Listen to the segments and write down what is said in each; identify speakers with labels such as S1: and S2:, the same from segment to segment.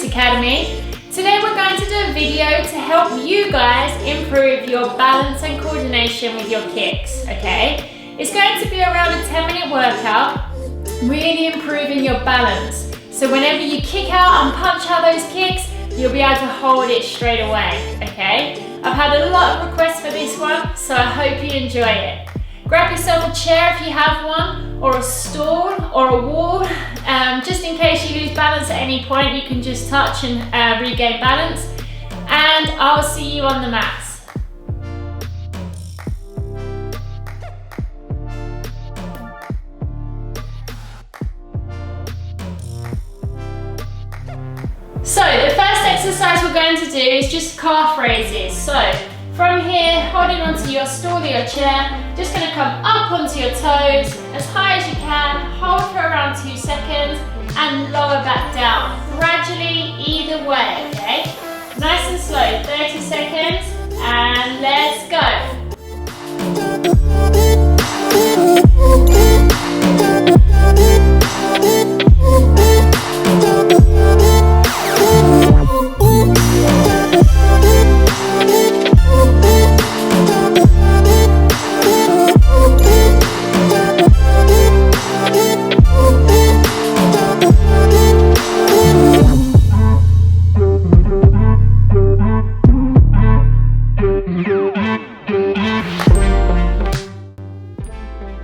S1: Academy. Today we're going to do a video to help you guys improve your balance and coordination with your kicks, okay? It's going to be around a 10-minute workout, really improving your balance. So whenever you kick out and punch out those kicks, you'll be able to hold it straight away, okay? I've had a lot of requests for this one, so I hope you enjoy it. Grab yourself a chair if you have one, or a stool, or a wall. Just in case you lose balance at any point, you can just touch and regain balance. And I'll see you on the mats. So the first exercise we're going to do is just calf raises. So from here, holding onto your stool or your chair, just going to come up onto your toes as high as you can, hold for around 2 seconds and lower back down. Gradually, either way, okay? Nice and slow, 30 seconds and let's go.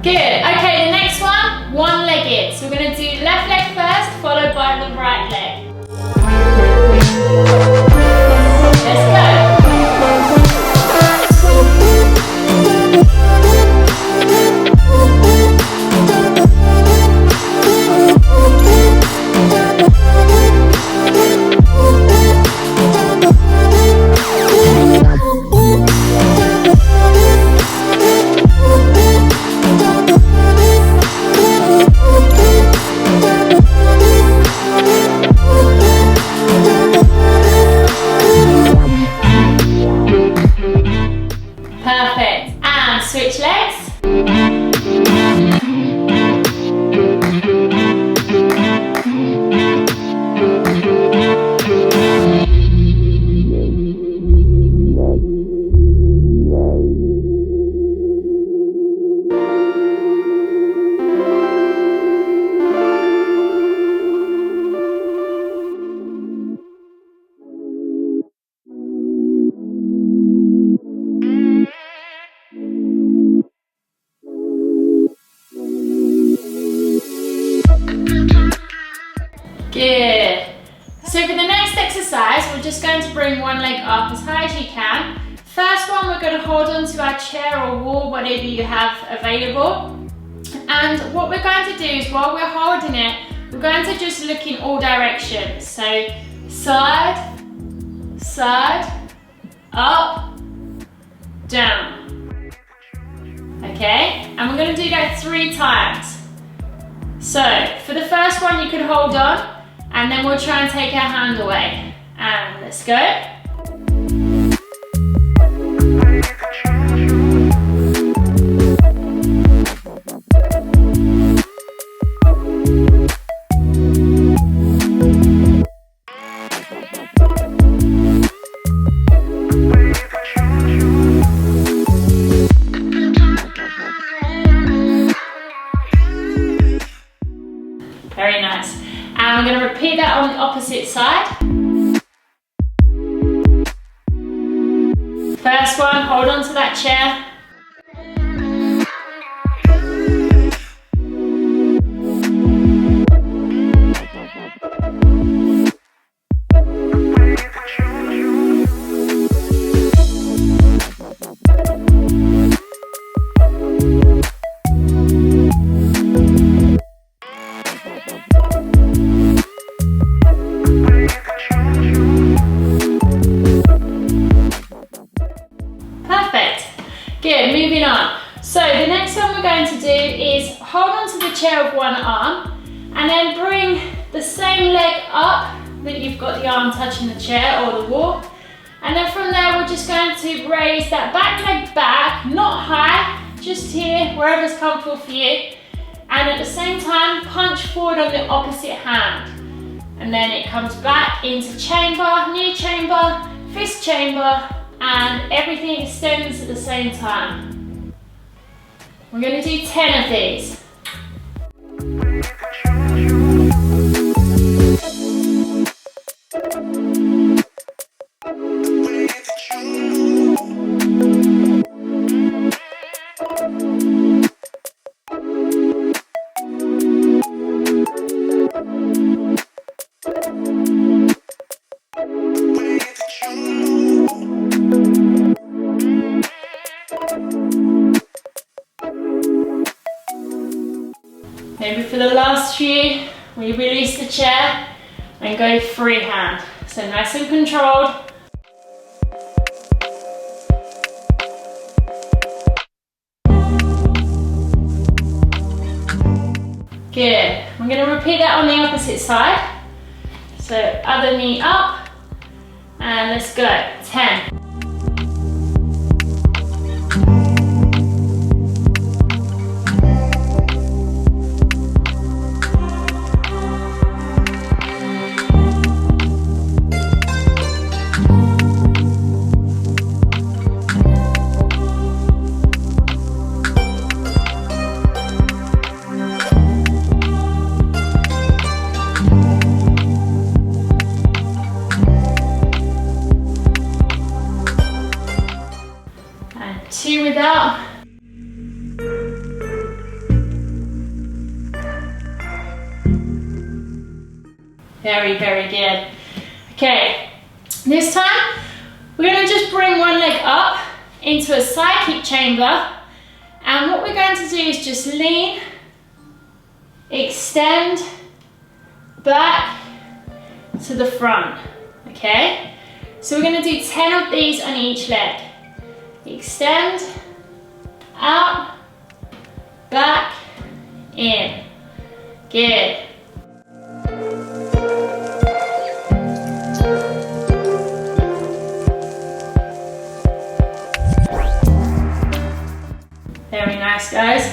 S1: Good, okay, the next one legged. So we're going to do left leg first, followed by the right leg. Let's go. Perfect, and switch legs. Good. So for the next exercise, we're just going to bring one leg up as high as you can. First one, we're going to hold onto our chair or wall, whatever you have available. And what we're going to do is, while we're holding it, we're going to just look in all directions. So side, side, up, down. Okay? And we're going to do that 3 times. So for the first one, you can hold on, and then we'll try and take our hand away. And let's go. Very nice. And I'm going to repeat that on the opposite side. First one, hold on to that chair. Good, moving on. So the next one we're going to do is hold on to the chair with one arm and then bring the same leg up that you've got the arm touching the chair or the wall. And then from there, we're just going to raise that back leg back, not high, just here, wherever's comfortable for you. And at the same time, punch forward on the opposite hand. And then it comes back into chamber, knee chamber, fist chamber, and everything extends at the same time. We're going to do 10 of these. Maybe for the last few, we release the chair and go freehand. So nice and controlled. Good. I'm going to repeat that on the opposite side. So other knee up, and let's go. 10. Two without. Very, very good. Okay, this time we're going to just bring one leg up into a side kick chamber, and what we're going to do is just lean, extend, back to the front. Okay, so we're going to do 10 of these on each leg. Extend, out, back, in. Good. Very nice, guys.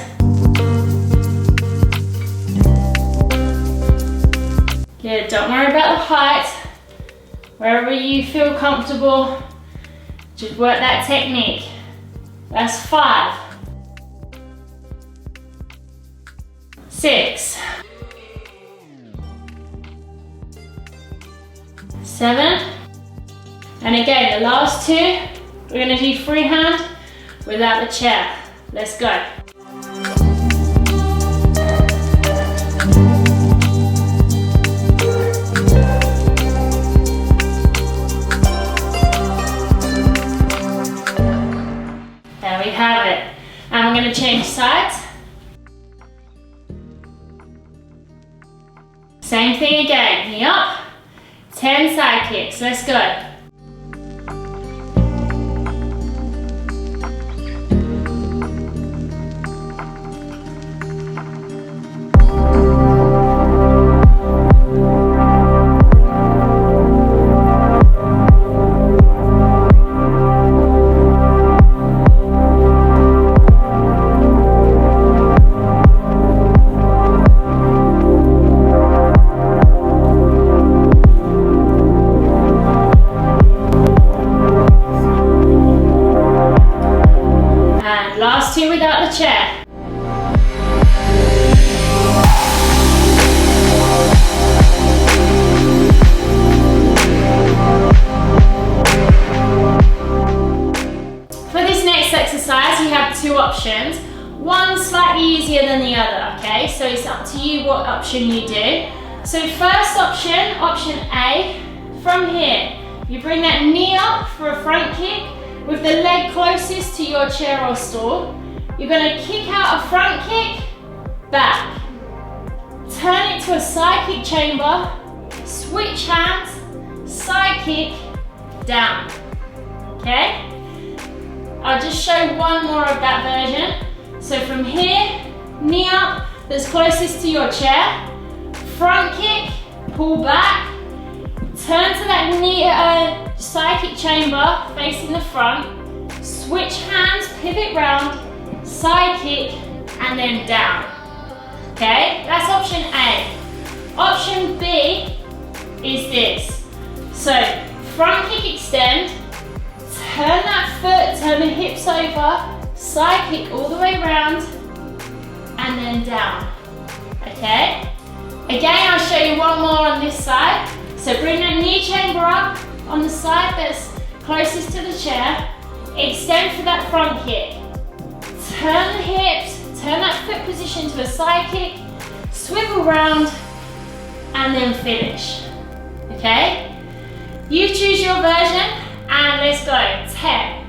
S1: Good, don't worry about the height. Wherever you feel comfortable, just work that technique. That's 5, 6, 7, and again, the last 2, we're going to do freehand without the chair. Let's go. There we have it. And we're going to change sides. Same thing again. Knee up. 10 side kicks. Let's go. Last 2 without the chair. For this next exercise, you have 2 options. One slightly easier than the other, okay? So it's up to you what option you do. So first option, option A, from here, you bring that knee up for a front kick, with the leg closest to your chair or stool. You're going to kick out a front kick, back. Turn it to a side kick chamber, switch hands, side kick, down. Okay? I'll just show one more of that version. So from here, knee up, that's closest to your chair, front kick, pull back, Turn to that knee, side kick chamber, facing the front. Switch hands, pivot round, side kick, and then down. Okay, that's option A. Option B is this. So, front kick extend, turn that foot, turn the hips over, side kick all the way around, and then down. Okay? Again, I'll show you one more on this side. So bring that knee chamber up on the side that's closest to the chair. Extend for that front kick. Turn the hips, turn that foot position to a side kick, swivel round, and then finish. Okay? You choose your version, and let's go. 10.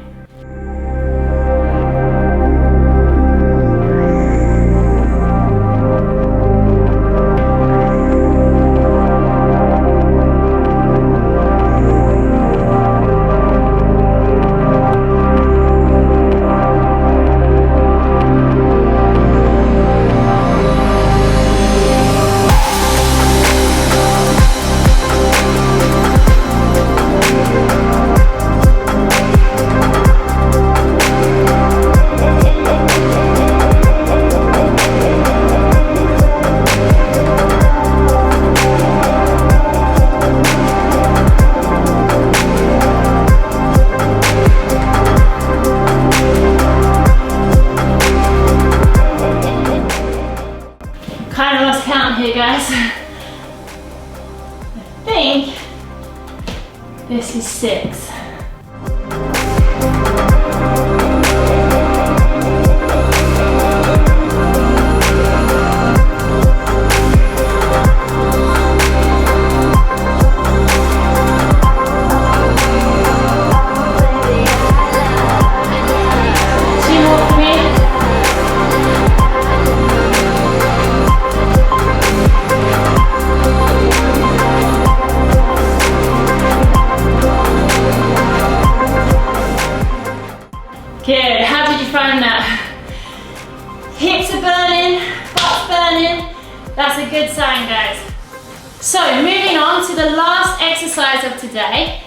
S1: Kind of lost count here, guys. I think this is 6. Good, how did you find that? Hips are burning, butt's burning. That's a good sign, guys. So moving on to the last exercise of today,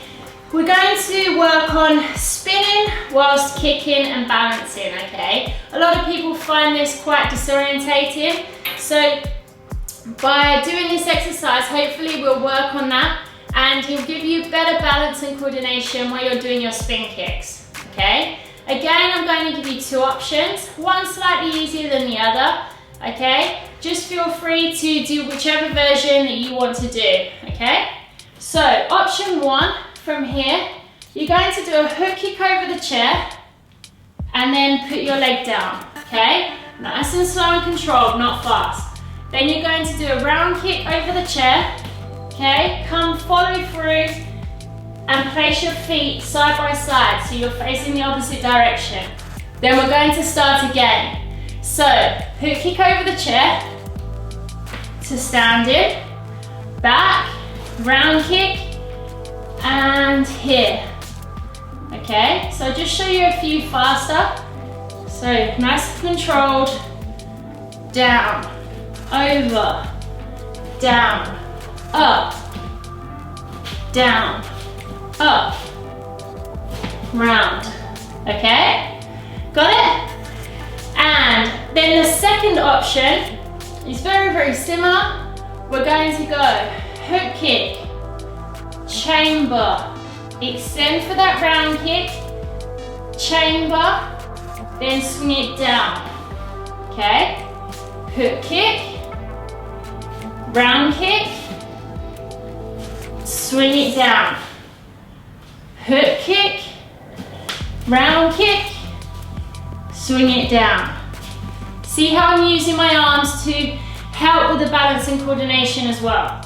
S1: we're going to work on spinning whilst kicking and balancing, okay? A lot of people find this quite disorientating. So by doing this exercise, hopefully we'll work on that and it'll give you better balance and coordination while you're doing your spin kicks, okay? Again, I'm going to give you 2 options, one slightly easier than the other, okay? Just feel free to do whichever version that you want to do, okay? So, option 1, from here, you're going to do a hook kick over the chair and then put your leg down, okay? Nice and slow and controlled, not fast. Then you're going to do a round kick over the chair, okay? Come follow through and place your feet side by side so you're facing the opposite direction. Then we're going to start again. So, hook kick over the chair to standing, back, round kick, and here. Okay, so I'll just show you a few faster. So, nice and controlled, down, over, down, up, down, up, round, okay? Got it? And then the second option is very, very similar. We're going to go hook kick, chamber, extend for that round kick, chamber, then swing it down, okay? Hook kick, round kick, swing it down. Hook kick, round kick, swing it down. See how I'm using my arms to help with the balance and coordination as well.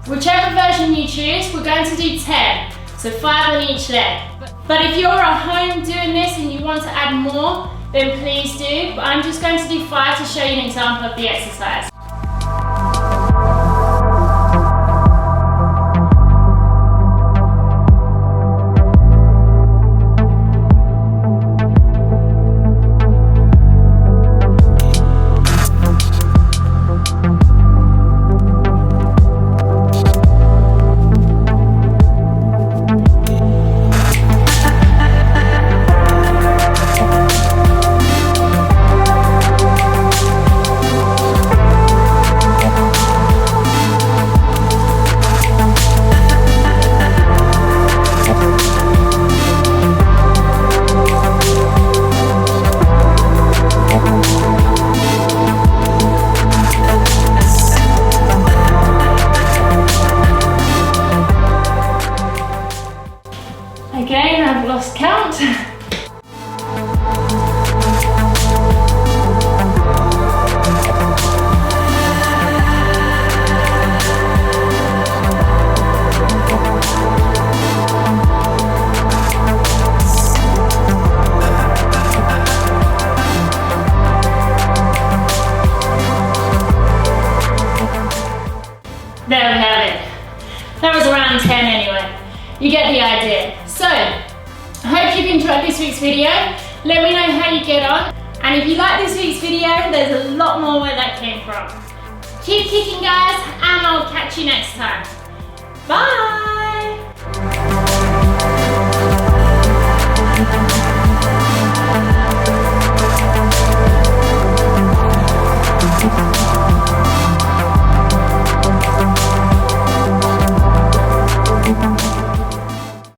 S1: Whichever version you choose, we're going to do 10, so 5 on each leg. But if you're at home doing this and you want to add more, then please do. But I'm just going to do 5 to show you an example of the exercise. Again, I've lost count. There we have it. That was around 10 anyway. You get the idea. So, I hope you've enjoyed this week's video. Let me know how you get on. And if you like this week's video, there's a lot more where that came from. Keep kicking, guys, and I'll catch you next time. Bye!